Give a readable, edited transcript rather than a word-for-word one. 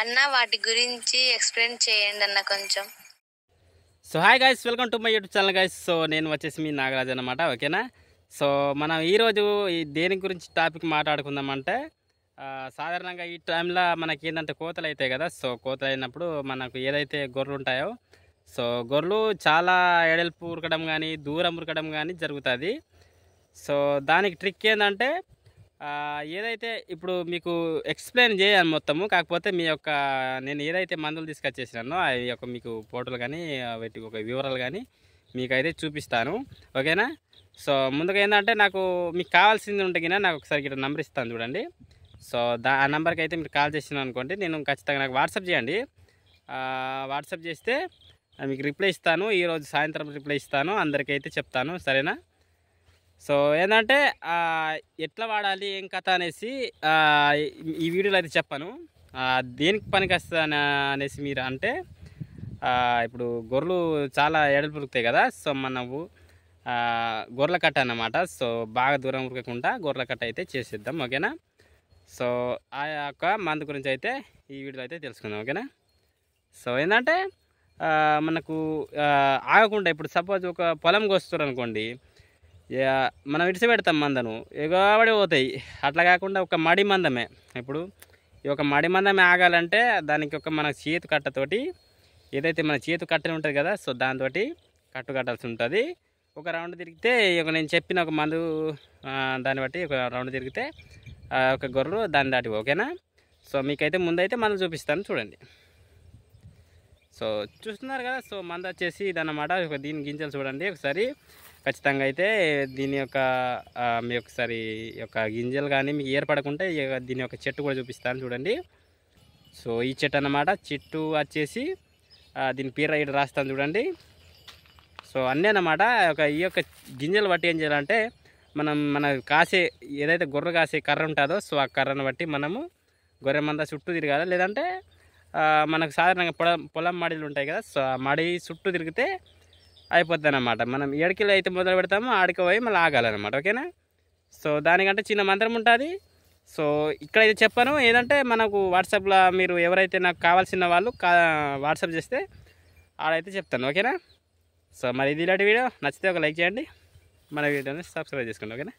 అన్న వాటి గురించి ఎక్స్ప్లెయిన్ చేయండి అన్న కొంచెం. So hi guys, welcome to my YouTube channel guys. So నేను వచ్చేసి మీ నాగరాజ్ అనమాట, ఓకేనా. సో మనం ఈరోజు ఈ దేని గురించి టాపిక్ మాట్లాడుకుందామంటే సాధారణంగా ఈ టైంలో మనకి ఏంటంటే కోతలు అవుతాయి కదా. సో కోతలు అయినప్పుడు మనకు ఏదైతే గొర్రెలు ఉంటాయో, సో గొర్రెలు చాలా ఎడల్పు ఉరకడం కానీ దూరం ఉరకడం కానీ జరుగుతుంది. సో దానికి ట్రిక్ ఏంటంటే ఏదైతే ఇప్పుడు మీకు ఎక్స్ప్లెయిన్ చేయాలి మొత్తము, కాకపోతే మీ యొక్క నేను ఏదైతే మందులు తీసుకొచ్చేసినానో ఆ యొక్క మీకు ఫోటోలు కానీ వాటి ఒక వివరాలు కానీ మీకు అయితే చూపిస్తాను, ఓకేనా. సో ముందుగా ఏంటంటే నాకు మీకు కావాల్సింది ఉంటే కింద నాకు ఒకసారి ఇక్కడ నెంబర్ ఇస్తాను చూడండి. సో ఆ నెంబర్కి అయితే మీరు కాల్ చేసినాను అనుకోండి, నేను ఖచ్చితంగా నాకు వాట్సాప్ చేయండి. వాట్సాప్ చేస్తే మీకు రిప్లై ఇస్తాను, ఈరోజు సాయంత్రం రిప్లై ఇస్తాను, అందరికీ చెప్తాను, సరేనా. సో ఏంటంటే ఎట్లా వాడాలి ఏం కథ అనేసి ఈ వీడియోలో అయితే చెప్పాను. దేనికి పనికి వస్తుంది అనేసి మీరు అంటే ఇప్పుడు గొర్రెలు చాలా ఎడలు పురుగుతాయి కదా. సో మనము గొర్రెల కట్ట అన్నమాట. సో బాగా దూరం ఉరకకుండా గొర్రెల కట్ట అయితే చేసేద్దాం, ఓకేనా. సో ఆ యొక్క మందు గురించి అయితే ఈ వీడియోలో అయితే తెలుసుకుందాం, ఓకేనా. సో ఏంటంటే మనకు ఆగకుండా ఇప్పుడు సపోజ్ ఒక పొలం కోస్తారు అనుకోండి, మనం ఇడిచి పెడతాం మందను, ఎగబడి పోతాయి. అట్లా కాకుండా ఒక మడి మందమే, ఇప్పుడు ఈ ఒక మడి మందమే ఆగాలంటే దానికి ఒక మన చేతు కట్టతోటి ఏదైతే మన చేతు కట్టని ఉంటుంది కదా, సో దాంతో కట్టు కట్టాల్సి ఉంటుంది. ఒక రౌండ్ తిరిగితే ఒక నేను చెప్పిన ఒక మందు దాన్ని బట్టి ఒక రౌండ్ తిరిగితే ఒక గొర్రెలు దాన్ని దాటి, ఓకేనా. సో మీకైతే ముందైతే మందు చూపిస్తాను చూడండి. సో చూస్తున్నారు కదా. సో మందు వచ్చేసి ఇదన్నమాట. దీని గింజలు చూడండి ఒకసారి, ఖచ్చితంగా అయితే దీని యొక్క మీ ఒకసారి యొక్క గింజలు కానీ మీకు ఏర్పడకుంటే దీని యొక్క చెట్టు కూడా చూపిస్తాను చూడండి. సో ఈ చెట్టు అన్నమాట. చెట్టు వచ్చేసి దీని పేరు ఇక్కడ రాస్తాను చూడండి. సో అన్నీ అన్నమాట. ఈ యొక్క గింజలు బట్టి ఏం చేయాలంటే మన కాసే ఏదైతే గొర్రె కాసే కర్ర ఉంటుందో, సో ఆ కర్రను బట్టి మనము గొర్రె మంద చుట్టూ తిరగాలి. లేదంటే మనకు సాధారణంగా పొలం మడిలు ఉంటాయి కదా, సో ఆ మడి చుట్టూ తిరిగితే అయిపోద్ది అన్నమాట. మనం ఏడికిలో అయితే మొదలు పెడతామో ఆడికి పోయి మళ్ళీ ఆగాలన్నమాట, ఓకేనా. సో దానికంటే చిన్న మంత్రం ఉంటుంది. సో ఇక్కడైతే చెప్పాను ఏదంటే మనకు వాట్సాప్లో మీరు ఎవరైతే నాకు కావాల్సిన వాళ్ళు వాట్సాప్ చేస్తే ఆడైతే చెప్తాను, ఓకేనా. సో మరి ఇది ఇలాంటి వీడియో నచ్చితే ఒక లైక్ చేయండి, మన వీడియోని సబ్స్క్రైబ్ చేసుకోండి, ఓకేనా.